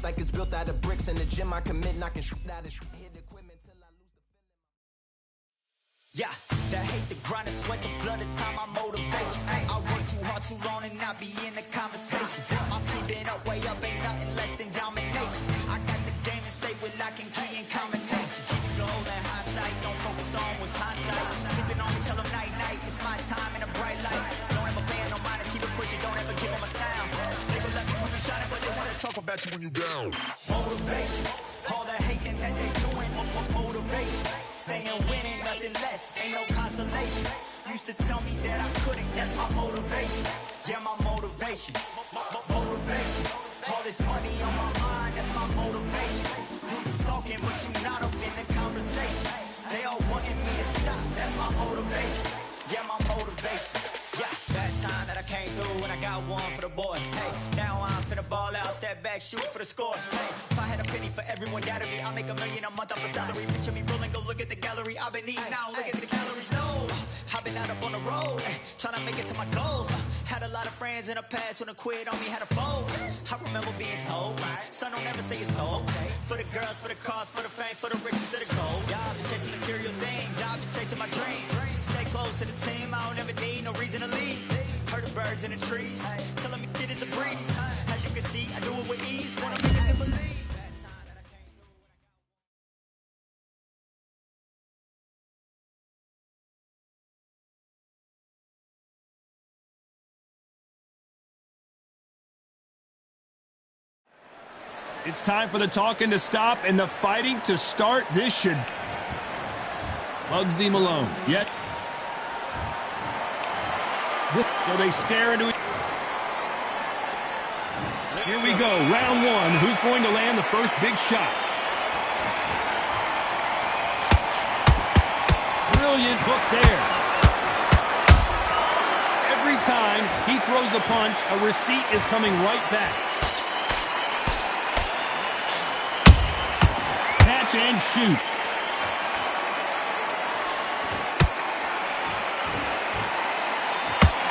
like it's built out of bricks. In the gym I commit, knocking shit out of shit. Hit equipment till I lose the feeling. Yeah, that hate, the grind, the sweat, the blood, the time, my motivation. Ay, I work too hard, too long, and not be in the conversation. My team been up, way up, ain't nothing less than domination. I got the game and say with lock and key and combination. Keep it goal and high sight, don't focus on what's hindsight. Sleeping on me, tell them night, night, it's my time in a bright light. Don't ever band, no mind, keep it pushing, don't ever give them a sound. They gon' let me move and shine it, but they wanna talk about you when you down. Motivation, all that hating that they doing, motivation. Staying winning, nothing less, ain't no consolation. Used to tell me that I couldn't, that's my motivation. Yeah, my motivation, motivation. All this money on my mind, that's my motivation. You be talking, but you not up in the conversation. They all wanting me to stop, that's my motivation. Yeah, my motivation. Yeah, that time that I came through and I got one for the boy. Hey, now I'm finna ball out, step back, shoot for the score. Hey, if I had a penny for everyone doubted me, I'll make $1 million a month off a salary. Picture me rolling, go look at the gallery. I've been eating now, look at the calories. No, I've been out up on the road, trying to make it to my goals. Had a lot of friends in the past when I quit on me, had a fold. I remember being told, son, don't ever say it's sold. For the girls, for the cars, for the fame, for the riches, for the gold. Yeah, I've been chasing material things, I've been chasing my dreams. Stay close to the team, I don't ever need no reason to leave. Heard the birds in the trees, telling me it is a breeze. As you can see, I do it with ease, wanna make them believe. It's time for the talking to stop and the fighting to start. This should Bugsy Malone. Yet. So they stare into it. Here we go, round one. Who's going to land the first big shot? Brilliant hook there. Every time he throws a punch, a receipt is coming right back. Catch and shoot.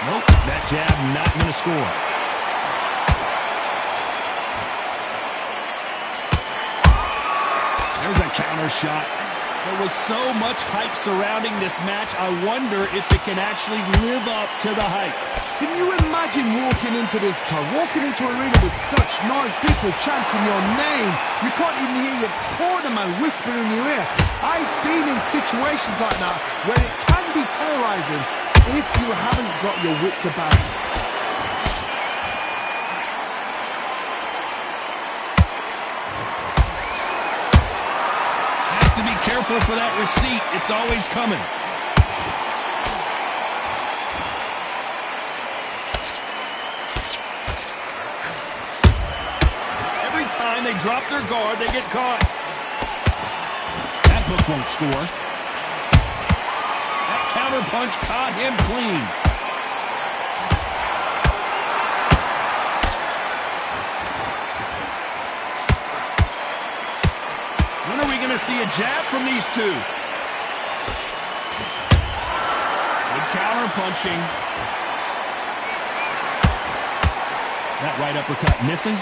Nope, that jab not going to score. There's a counter shot. There was so much hype surrounding this match, I wonder if it can actually live up to the hype. Can you imagine walking into this club, walking into an arena with such noise, people chanting your name? You can't even hear your corner man whisper in your ear. I've been in situations like that where it can be terrorizing if you haven't got your wits about you. Have to be careful for that receipt. It's always coming. Every time they drop their guard, they get caught. That hook won't score. Counter punch caught him clean. When are we going to see a jab from these two? Good counter punching. That right uppercut misses.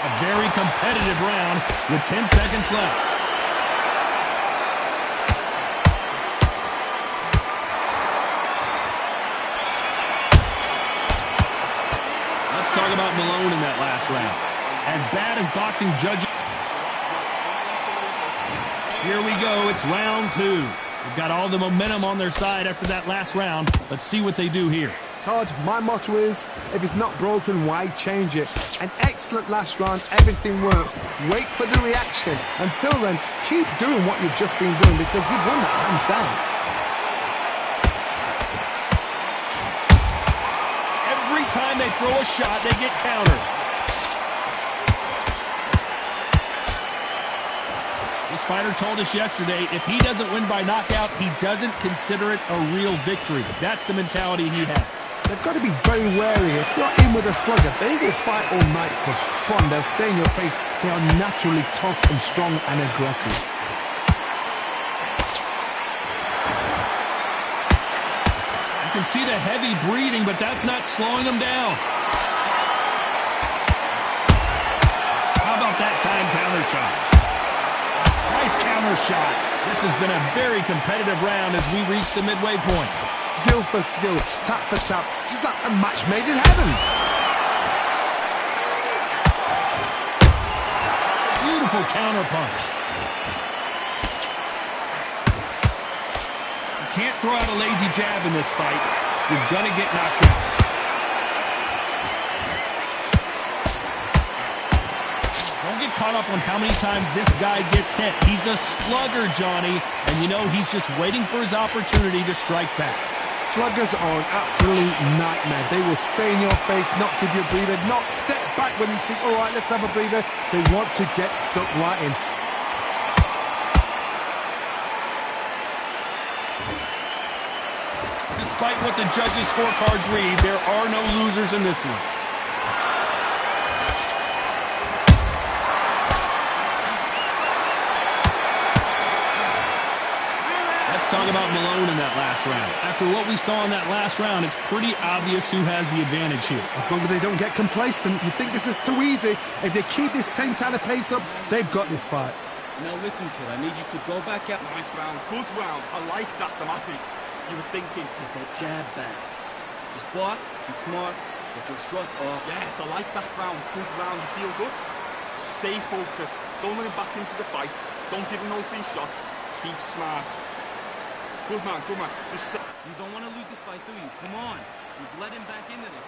A very competitive round with 10 seconds left. Talk about Malone in that last round. As bad as boxing judges. Here we go. It's round two. They've got all the momentum on their side after that last round. Let's see what they do here. Todd, my motto is, if it's not broken, why change it? An excellent last round, everything works. Wait for the reaction. Until then, keep doing what you've just been doing because you've won that hands down. Every time they throw a shot, they get countered. This fighter told us yesterday, if he doesn't win by knockout, he doesn't consider it a real victory. That's the mentality he has. They've got to be very wary. If you're in with a slugger, they will fight all night for fun. They'll stay in your face. They are naturally tough and strong and aggressive. You can see the heavy breathing, but that's not slowing them down. that time counter shot. Nice counter shot. This has been a very competitive round as we reach the midway point. Skill for skill, tap for tap. Just like a match made in heaven. Beautiful counter punch. You can't throw out a lazy jab in this fight. You're gonna get knocked out. Don't get caught up on how many times this guy gets hit. He's a slugger, Johnny, and you know he's just waiting for his opportunity to strike back. Sluggers are an absolute nightmare. They will stay in your face, not give you a breather, not step back when you think, all right, let's have a breather. They want to get stuck right in. Despite what the judges' scorecards read, there are no losers in this one. Talk about Malone in that last round. After what we saw in that last round, it's pretty obvious who has the advantage here. As long as they don't get complacent, you think this is too easy. If they keep this same kind of pace up, they've got this fight. Now listen, kid, I need you to go back out. Nice round, good round. I like that, I'm happy. You were thinking, Get that jab back. Just box, be smart, get your shots off. yes, I like that round, good round, you feel good? Stay focused, don't let him back into the fight. Don't give him no free shots, keep smart. Good man, good man. You don't want to lose this fight, do you? Come on. You've let him back into this.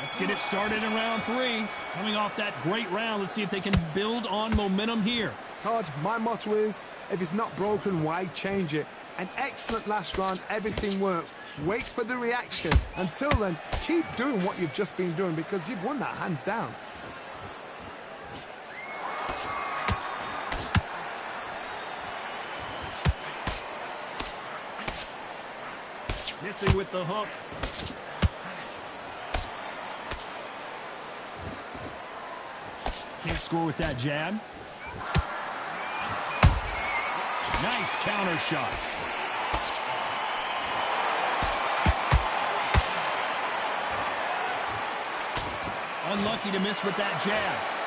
Let's get it started in round 3. Coming off that great round, let's see if they can build on momentum here. Todd, my motto is, if it's not broken, why change it? An excellent last round, everything works. Wait for the reaction. Until then, keep doing what you've just been doing because you've won that hands down. Missing with the hook. Can't score with that jab. Nice counter shot. Unlucky to miss with that jab.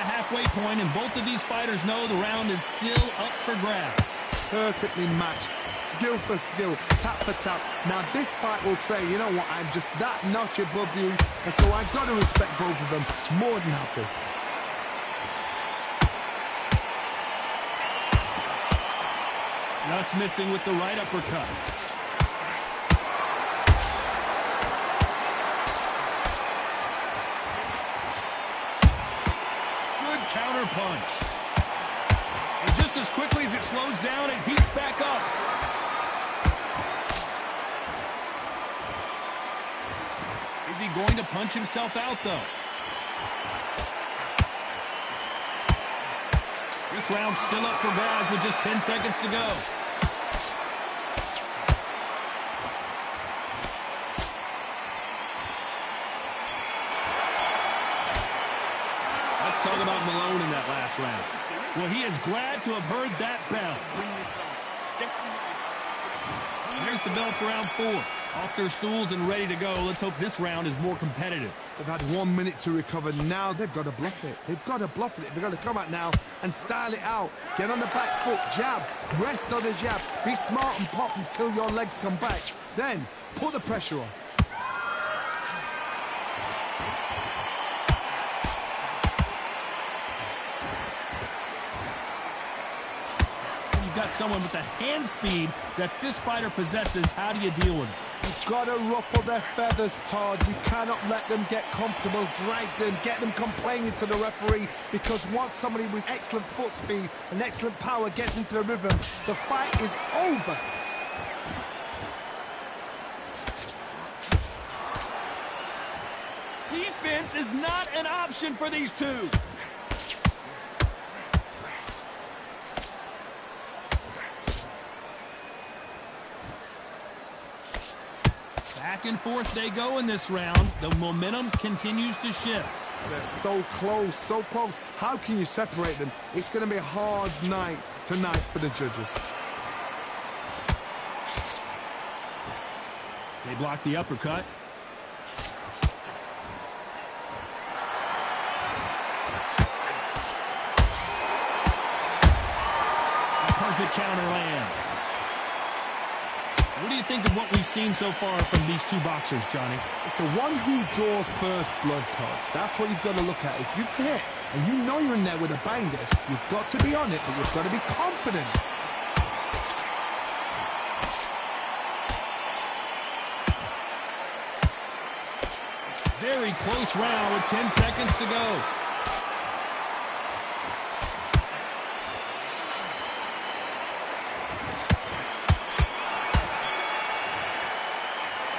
Halfway point, and both of these fighters know the round is still up for grabs. Perfectly matched, skill for skill, tap for tap. Now this fight will say, you know what, I'm just that notch above you, and so I've got to respect both of them. More than happy. Just missing with the right uppercut. Counter punch. And just as quickly as it slows down, it heats back up. Is he going to punch himself out, though? This round's still up for grabs with just 10 seconds to go. Let's talk about Malone in that last round. Well, he is glad to have heard that bell. There's the bell for round 4. Off their stools and ready to go. Let's hope this round is more competitive. They've had 1 minute to recover. Now they've got to bluff it. They've got to bluff it. They've got to come out now and style it out. Get on the back foot, jab, rest on the jab. Be smart and pop until your legs come back. Then put the pressure on. You've got someone with the hand speed that this fighter possesses. How do you deal with it? You've got to ruffle their feathers, Todd. You cannot let them get comfortable, drag them, get them complaining to the referee, because once somebody with excellent foot speed and excellent power gets into the rhythm, the fight is over. Defense is not an option for these two. Back and forth they go in this round. The momentum continues to shift. They're so close, so close. How can you separate them? It's going to be a hard night tonight for the judges. They block the uppercut. A perfect counter lands. What do you think of what we've seen so far from these two boxers, Johnny? It's the one who draws first blood, Todd. That's what you've got to look at. If you hit and you know you're in there with a banger, you've got to be on it, but you've got to be confident. Very close round with 10 seconds to go.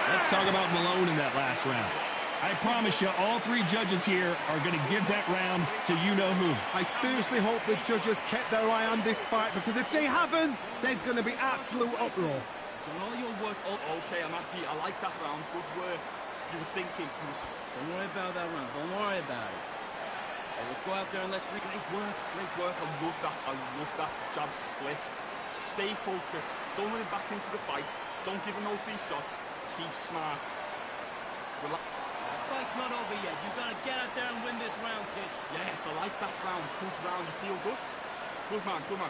Let's talk about Malone in that last round. I promise you, all three judges here are going to give that round to you-know-who. I seriously hope the judges kept their eye on this fight, because if they haven't, there's going to be absolute uproar. Done all your work. Oh, okay, I'm happy. I like that round. Good work. You were thinking. Don't worry about that round. Don't worry about it. Hey, let's go out there and let's Great work. Great work. I love that. I love that. Jab slick. Stay focused. Don't run it back into the fight. Don't give him no free shots. Keep smart. The fight's not over yet. You gotta get out there and win this round, kid. Yes, I like that round. Good round. You feel good? Good man. Good man.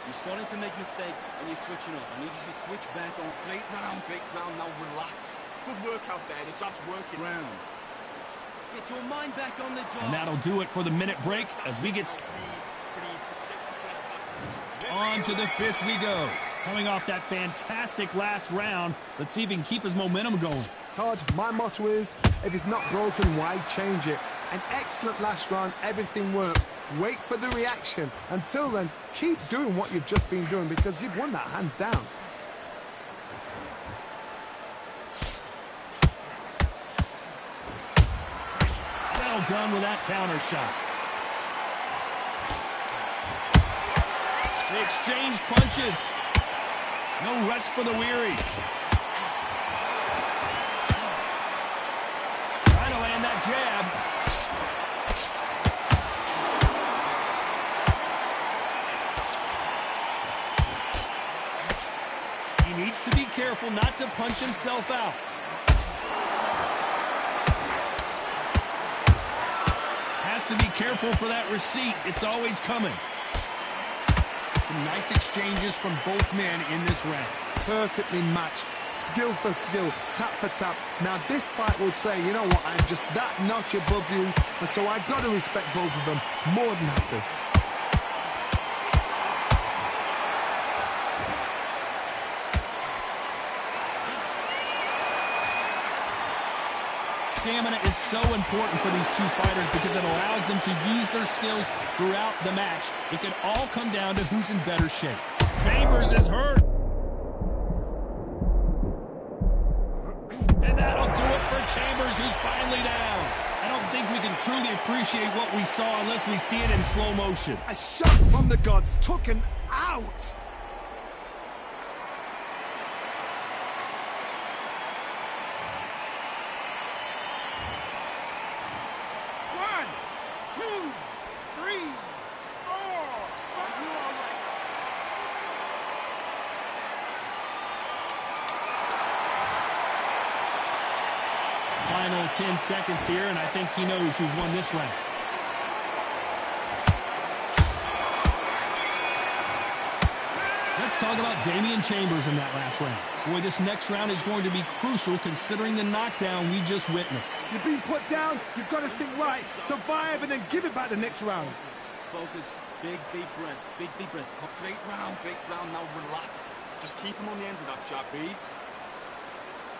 You're starting to make mistakes and you're switching off. I need you to switch back on. Great round. Great round. Now relax. Good work out there. The jab's working. Round. Get your mind back on the job. And that'll do it for the minute break as we get on to the fifth we go. Coming off that fantastic last round, let's see if he can keep his momentum going. Todd, my motto is, if it's not broken, why change it? An excellent last round, everything works. Wait for the reaction. Until then, keep doing what you've just been doing, because you've won that hands down. Well done with that counter shot. They exchange punches. No rest for the weary. Trying to land that jab. He needs to be careful not to punch himself out. Has to be careful for that receipt. It's always coming. Some nice exchanges from both men in this round. Perfectly matched, skill for skill, tap for tap. Now this fight will say, you know what, I'm just that notch above you, and so I got to respect both of them more than happy. Stamina is so important for these two fighters because it allows them to use their skills throughout the match. It can all come down to who's in better shape. Chambers is hurt. And that'll do it for Chambers, who's finally down. I don't think we can truly appreciate what we saw unless we see it in slow motion. A shot from the gods took him out. Final 10 seconds here, and I think he knows who's won this round. Let's talk about Damian Chambers in that last round. Boy, this next round is going to be crucial considering the knockdown we just witnessed. You've been put down, you've got to think right, survive, and then give it back the next round. Focus. Big, deep breaths. Big, deep breaths. Great round. Great round. Now relax. Just keep him on the end of that jab. Breathe.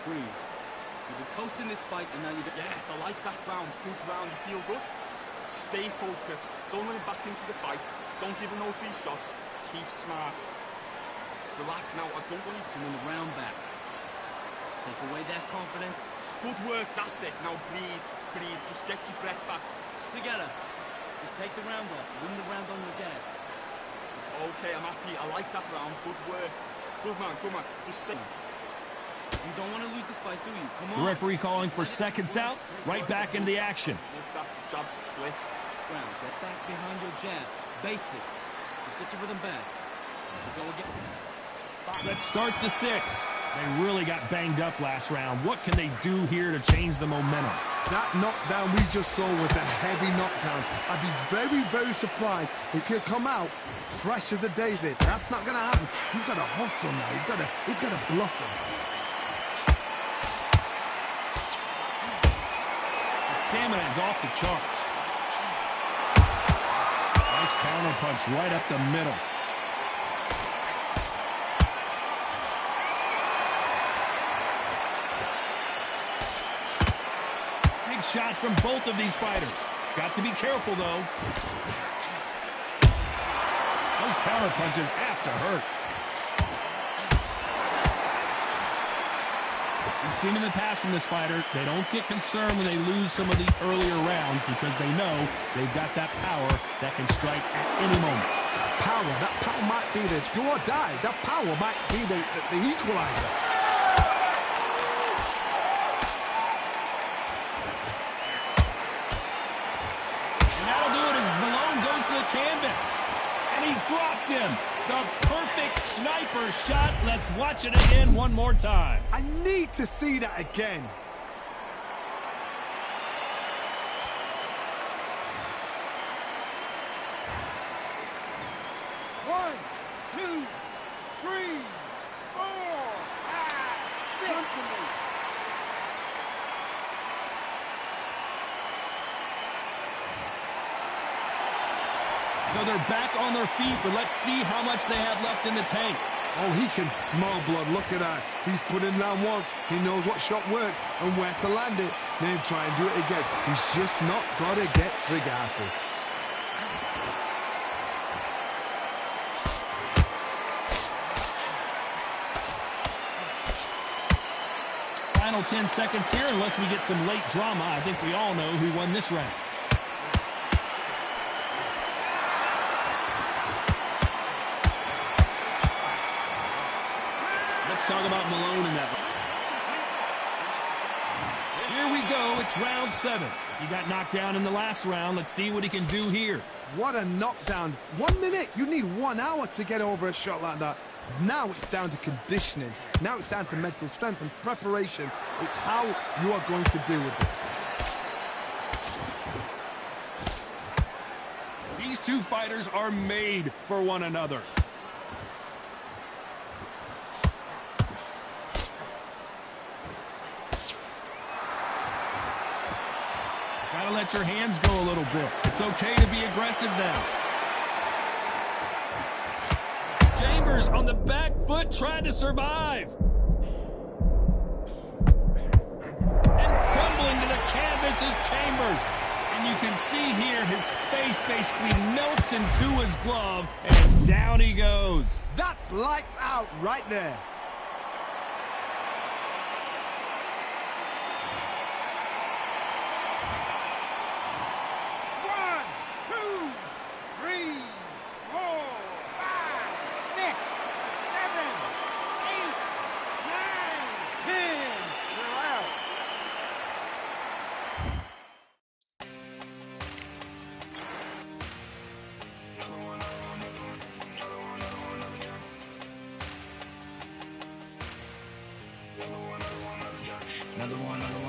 Breathe. You've been coasting this fight, and now you're... Yes, I like that round. Good round. You feel good? Stay focused. Don't run it back into the fight. Don't give him no free shots. Keep smart. Relax now. I don't want you to win the round back. Take away that confidence. Good work. That's it. Now breathe. Breathe. Just get your breath back. Together. Just take the round off. Win the round on your jab. Okay, I'm happy. I like that round. Good work. Good man. Good man. Just sit. You don't want to lose this fight, do you? Come on. The referee calling for seconds out. Right back into the action. If that jab slick. Brown, get back behind your jab. Basics. Just get your rhythm back. Go again. Let's start the 6. They really got banged up last round. What can they do here to change the momentum? That knockdown we just saw was a heavy knockdown. I'd be very, very surprised if he'll come out fresh as a daisy. That's not going to happen. He's got to hustle now. He's got to bluff him. The stamina is off the charts. Nice counter punch right up the middle. Big shots from both of these fighters. Got to be careful, though. Those counter punches have to hurt. We've seen in the past from this fighter, they don't get concerned when they lose some of the earlier rounds because they know they've got that power that can strike at any moment. That power might be the do or die. That power might be the equalizer. And that'll do it as Malone goes to the canvas. And he dropped him. The perfect sniper shot. Let's watch it again one more time. I need to see that again. One, two, three, four, five, six. So they're back on their feet, but let's see how much they have left in the tank. Oh, he can smell blood. Look at that. He's put in round once. He knows what shot works and where to land it. Then try and do it again. He's just not got to get trigger happy. Final 10 seconds here, unless we get some late drama. I think we all know who won this round. Let's talk about Malone in that. Here we go. It's round 7. He got knocked down in the last round. Let's see what he can do here. What a knockdown. 1 minute. You need 1 hour to get over a shot like that. Now it's down to conditioning. Now it's down to mental strength and preparation. It's how you are going to deal with this. These two fighters are made for one another. Gotta let your hands go a little bit. It's okay to be aggressive now. Chambers on the back foot trying to survive. And crumbling to the canvas is Chambers. And you can see here his face basically melts into his glove, and down he goes. That's lights out right there.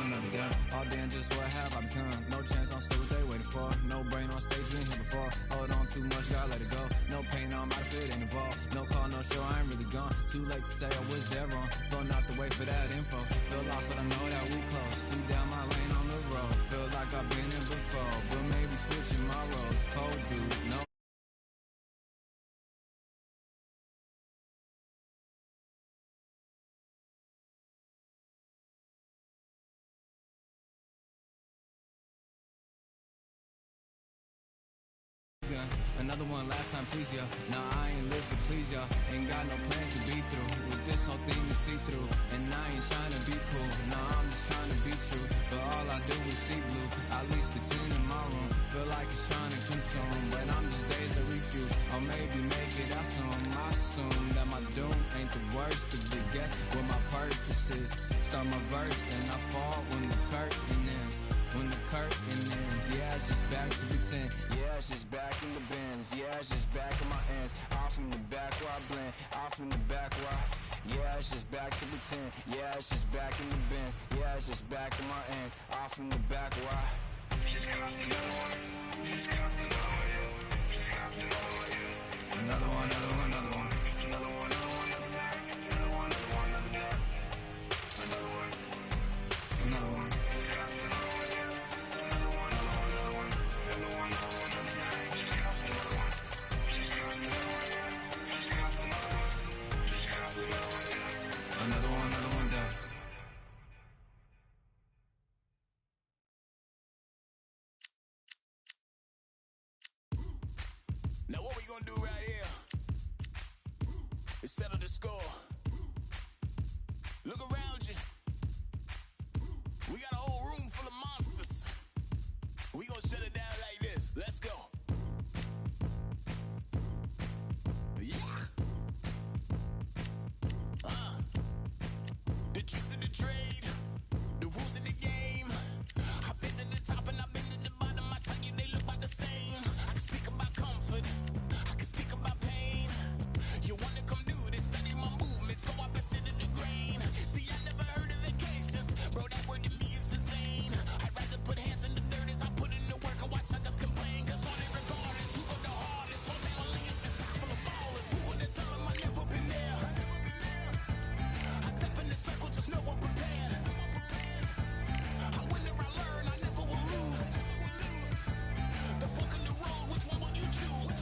Another gun. All damn, just what have I become? No chance, I'm still what they waiting for. No brain on stage, been here before. Hold on too much, gotta let it go. No pain, I'm out of it, ain't involved. No call, no show, I ain't really gone. Too late to say I was dead wrong. Phone out the way for that info. Feel lost, but I know that we close. Speed down my lane on the road. Feel like I've been in before, but maybe switching my roles. Cold dude, no. Another one last time, please, y'all. Nah, I ain't live to please y'all. Ain't got no plans to be through with this whole thing to see through. And I ain't trying to be cool. Nah, I'm just trying to be true. But all I do is see blue. At least the 10 in my room. Feel like it's trying to consume. But I'm just days to refuse. Or maybe make it out soon. I assume that my doom ain't the worst of the guess what my purpose is. back in the bins. Yeah, it's just back in my ends. Off in the back where I blend. Off in the back where yeah, it's just back to the 10. Yeah, it's just back in the bins. Yeah, it's just back in my ends. Off in the back where another one, another one, another one. Another one, another one, another one, another one, another one. Another one. Another one down. Now what we gonna do right here is settle the score. Look around you. We got a whole room full of monsters. We gonna shut it down like this. Let's go. Yeah. The tricks of the trade, the rules of the game. I've been to the top and I've been to the bottom. I tell you they look about the same. I can speak about comfort, I can speak about pain. You wanna come do this, study my movements, go opposite of the grain. See, I never heard of vacations, bro, that word to me is insane. I'd rather put hands in the dirt as I put in the work and watch suckers complain. Cause all they regardless, who go the hardest, whole family is just chock full of ballers. Who would tell them I never been there? I step in the circle, just know I'm prepared. I win or I learn, I never will lose. The fork in the road, which one will you choose?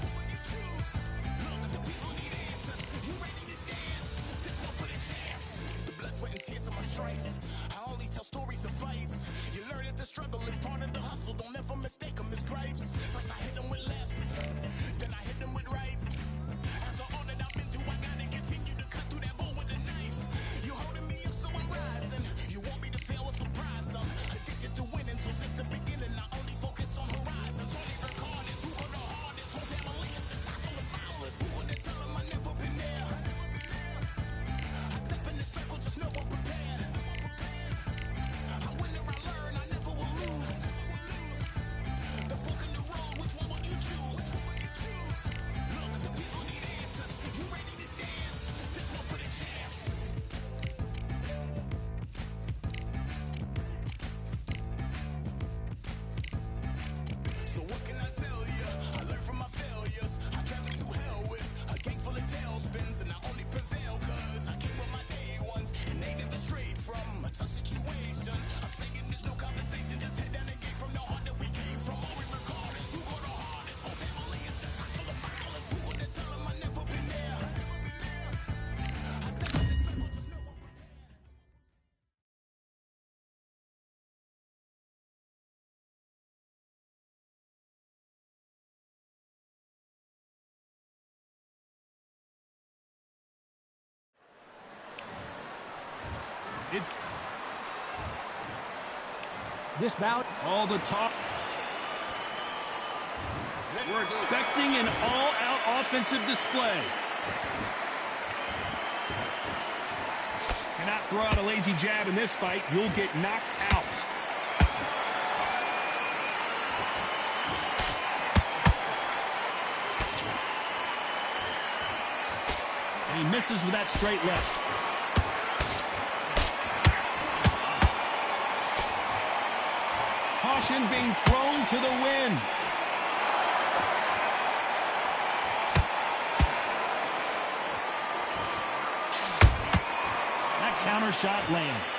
Look, the people need answers. You ready to dance? This one for the champs. The blood, sweat, and tears of my stripes. I only tell stories of fights. You learn that the struggle is part of the hustle. Don't ever mistake them as gripes. First I hit them with lefts, then I hit them with rights. After all that I've been through, I gotta continue to cut through that bull with a knife. You holding me up, so I'm rising. You want me to fail or surprise them. Addicted to winning, so since the beginning, I only focus on horizons. All they record is who go the hardest. Whole family is a chock full of ballers. Who would tell them I never been there? I step in the circle, just know I'm prepared. I win or I learn, I never will lose. The fork in the road, which one will you choose? Look, the people need answers. You ready to dance? This one for the champs. So what can I tell you? I learned from my failures. I traveled through hell with a gang full of tailspins, and I only prevail cause I came with my day ones and they never strayed from tough situations. I'm saying there's no conversation, just head down and get from the heart that we came from. All we record is who go the hardest. Whole family is just chock full of ballers. Who would tell them I never been there? I step in the circle, just know I'm prepared. It's This bout, all the talk. We're expecting an all-out offensive display. Cannot throw out a lazy jab in this fight. You'll get knocked out. And he misses with that straight left. Caution being thrown to the wind. That counter shot lands.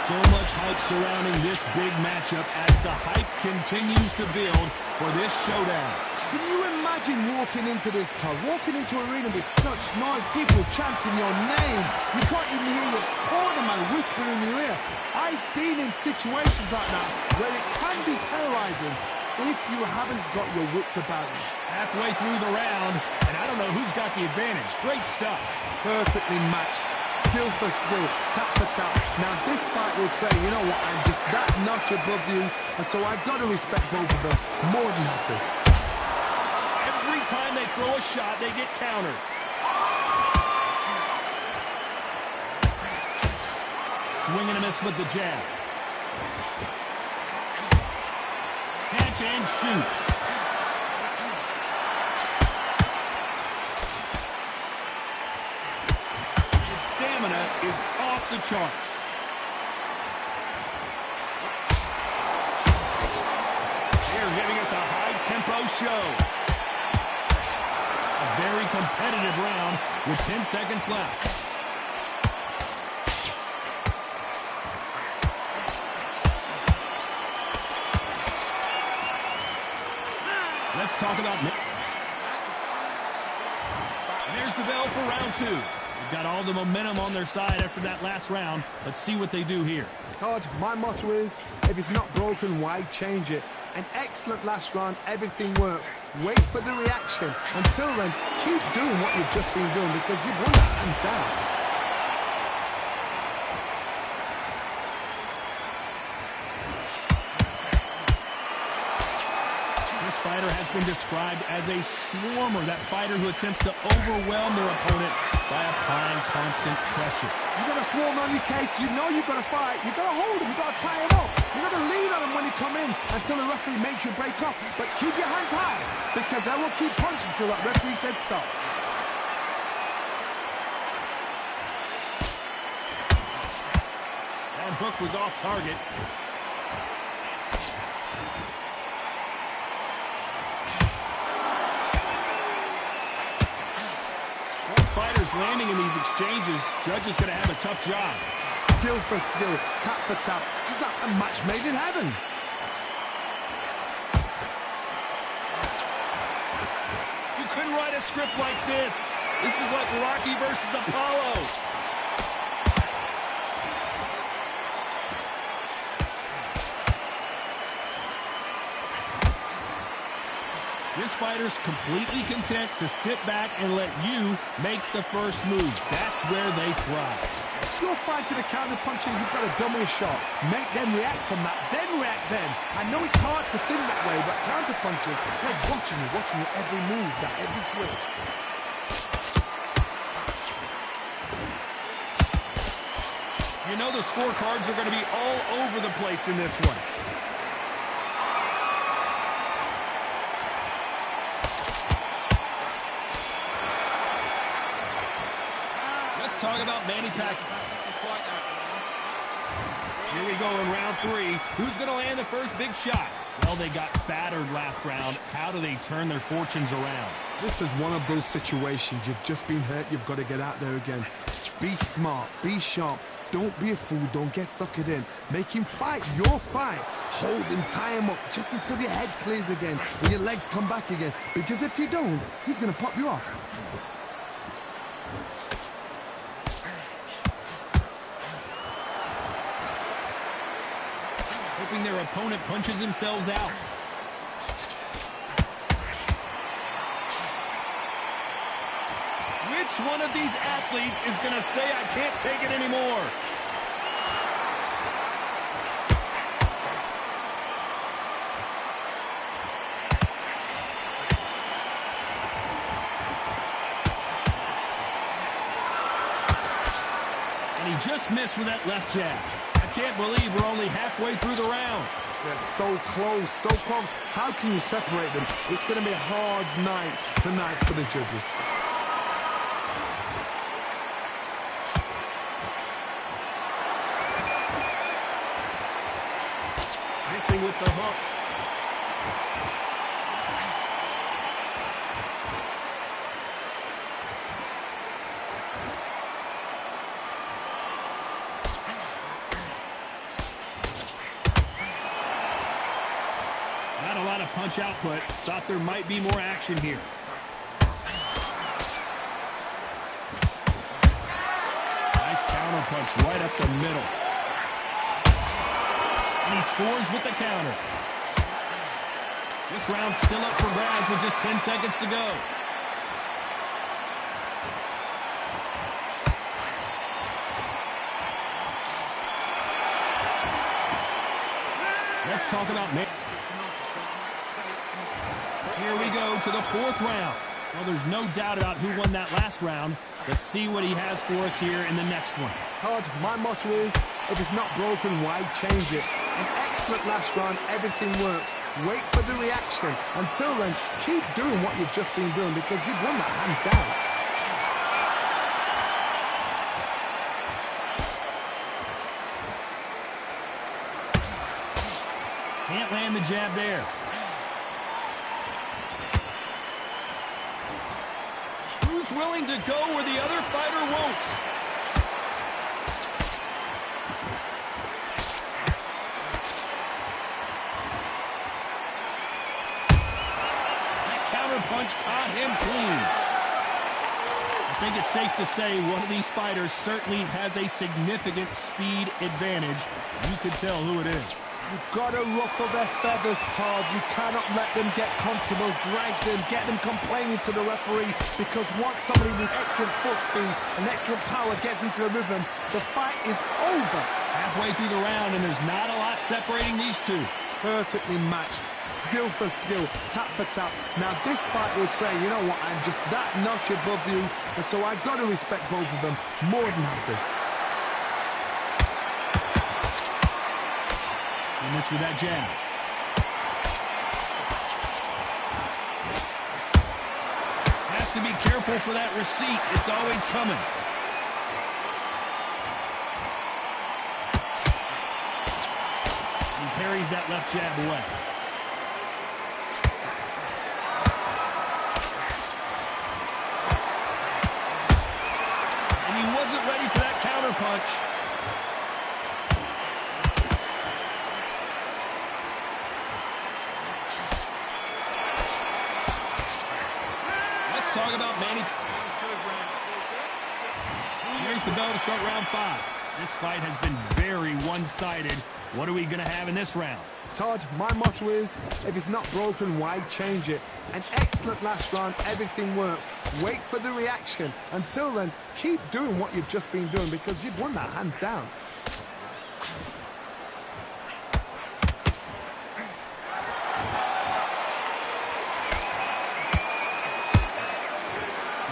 So much hype surrounding this big matchup as the hype continues to build for this showdown. Can you imagine walking into this town, walking into an arena with such noise, people chanting your name? You can't even hear your cornerman whispering in your ear. I've been in situations like that where it can be terrorizing if you haven't got your wits about you. Halfway through the round, and I don't know who's got the advantage. Great stuff. Perfectly matched, skill for skill, tap for tap. Now this fight will say, you know what, I'm just that notch above you, and so I've got to respect both of them more than happy. Every time they throw a shot, they get countered. Swing and a miss with the jab. Catch and shoot. His stamina is off the charts. They're giving us a high-tempo show. A very competitive round with 10 seconds left. Let's talk about... And there's the bell for round 2. They've got all the momentum on their side after that last round. Let's see what they do here. Todd, my motto is, if it's not broken, why change it? An excellent last round, everything works. Wait for the reaction. Until then, keep doing what you've just been doing because you've won that hands down. Fighter has been described as a swarmer, that fighter who attempts to overwhelm their opponent by applying constant pressure. You've got to swarm on your case, you know you've got to fight, you've got to hold him, you've got to tie him up, you've got to lean on him when you come in until the referee makes you break off, but keep your hands high, because I will keep punching until that referee said stop. That hook was off target. Fighters landing in these exchanges, judge is going to have a tough job. Skill for skill, tap for tap, just like a match made in heaven. You couldn't write a script like this. This is like Rocky versus Apollo. This fighter's completely content to sit back and let you make the first move. That's where they thrive. You're fighting a counter puncher, you've got to dummy a shot. Make them react from that, then react then. I know it's hard to think that way, but counter punchers, they're watching you every move, that every twitch. You know the scorecards are going to be all over the place in this one. Talk about Manny Pacquiao. Here we go in round 3. Who's going to land the first big shot? Well, they got battered last round. How do they turn their fortunes around? This is one of those situations. You've just been hurt. You've got to get out there again. Be smart. Be sharp. Don't be a fool. Don't get suckered in. Make him fight your fight. Hold him, tie him up, just until your head clears again and your legs come back again. Because if you don't, he's going to pop you off. Hoping their opponent punches themselves out. Which one of these athletes is going to say, I can't take it anymore? And he just missed with that left jab. I can't believe we're only halfway through the round. They're so close, so close. How can you separate them? It's going to be a hard night tonight for the judges. Missing with the hook. Not a lot of punch output. Thought there might be more action here. Nice counter punch right up the middle. And he scores with the counter. This round's still up for grabs with just 10 seconds to go. Let's talk about... Here we go to the 4th round. Well, there's no doubt about who won that last round. Let's see what he has for us here in the next one. Todd, my motto is, if it's not broken, why change it? An excellent last round, everything works. wait for the reaction. Until then, keep doing what you've just been doing because you've won that hands down. Can't land the jab there. Who's willing to go where the other fighter won't? That counter punch caught him clean. I think it's safe to say one of these fighters certainly has a significant speed advantage. You can tell who it is. You've got to ruffle their feathers, Todd. You cannot let them get comfortable, drag them, get them complaining to the referee, because once somebody with excellent foot speed and excellent power gets into the rhythm, the fight is over. Halfway through the round, and there's not a lot separating these two. Perfectly matched, skill for skill, tap for tap. Now this fight will say, you know what, I'm just that notch above you, and so I've got to respect both of them more than happy. And this with that jab. Has to be careful for that receipt. It's always coming. He parries that left jab away. And he wasn't ready for that counter punch. Talk about Manny. Here's the bell to start round 5. This fight has been very one-sided. What are we going to have in this round? Todd, my motto is, if it's not broken, why change it? An excellent last round, everything works. Wait for the reaction. Until then, keep doing what you've just been doing because you've won that hands down.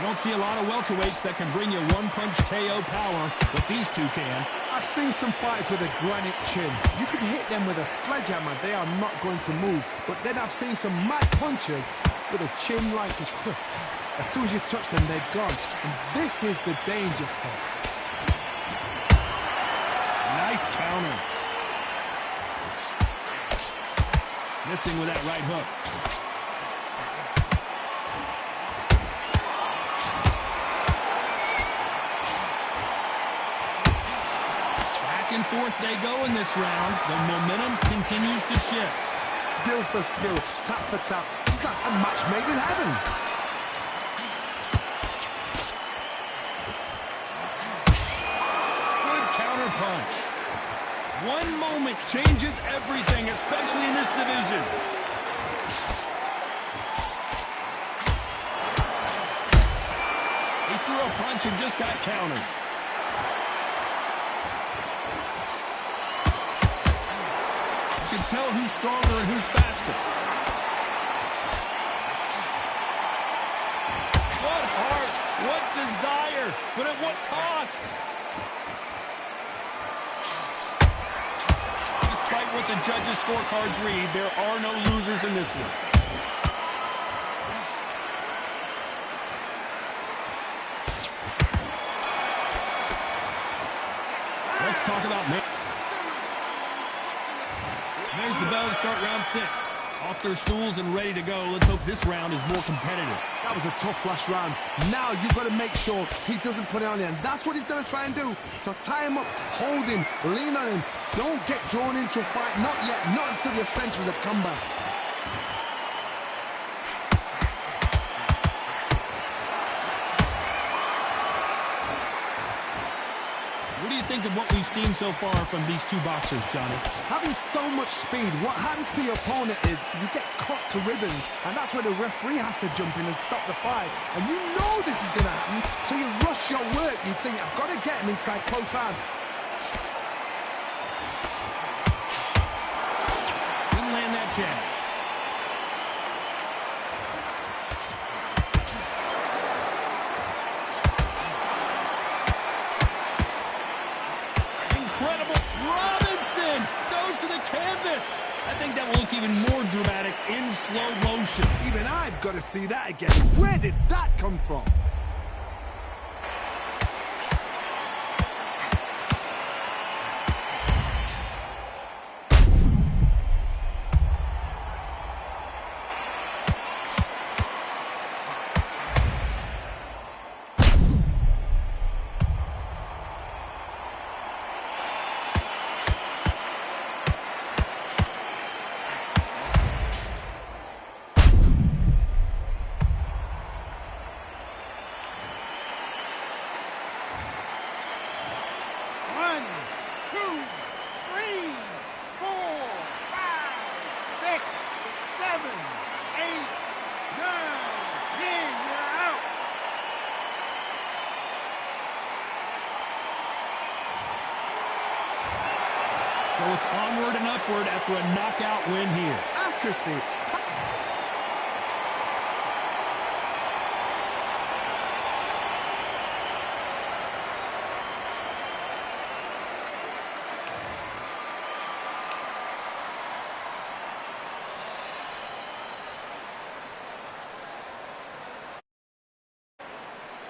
You don't see a lot of welterweights that can bring you one-punch KO power, but these two can. I've seen some fighters with a granite chin. You can hit them with a sledgehammer, they are not going to move. But then I've seen some mad punchers with a chin like a crystal. As soon as you touch them, they're gone. And this is the danger spot. Nice counter. Missing with that right hook. And forth they go in this round. The momentum continues to shift. Skill for skill, tap for tap. It's like a match made in heaven. Good counter punch. One moment changes everything, especially in this division. He threw a punch and just got countered. You can tell who's stronger and who's faster. What heart, what desire, but at what cost? Despite what the judges' scorecards read, there are no losers in this one. Let's talk about me. There's the bell to start round 6. Off their stools and ready to go. Let's hope this round is more competitive. That was a tough last round. Now you've got to make sure he doesn't put it on him. That's what he's going to try and do. So tie him up, hold him, lean on him. Don't get drawn into a fight. Not yet. Not until your senses have come back. What do you think of what we've seen so far from these two boxers, Johnny? Having so much speed, what happens to your opponent is you get cut to ribbons, and that's where the referee has to jump in and stop the fight. And you know this is going to happen, so you rush your work. You think, I've got to get him inside close round. Didn't land that jab. Incredible. Robinson goes to the canvas. I think think that will look even more dramatic in slow motion. Even I've got to see that again. Where did that come from? So it's onward and upward after a knockout win here. Accuracy.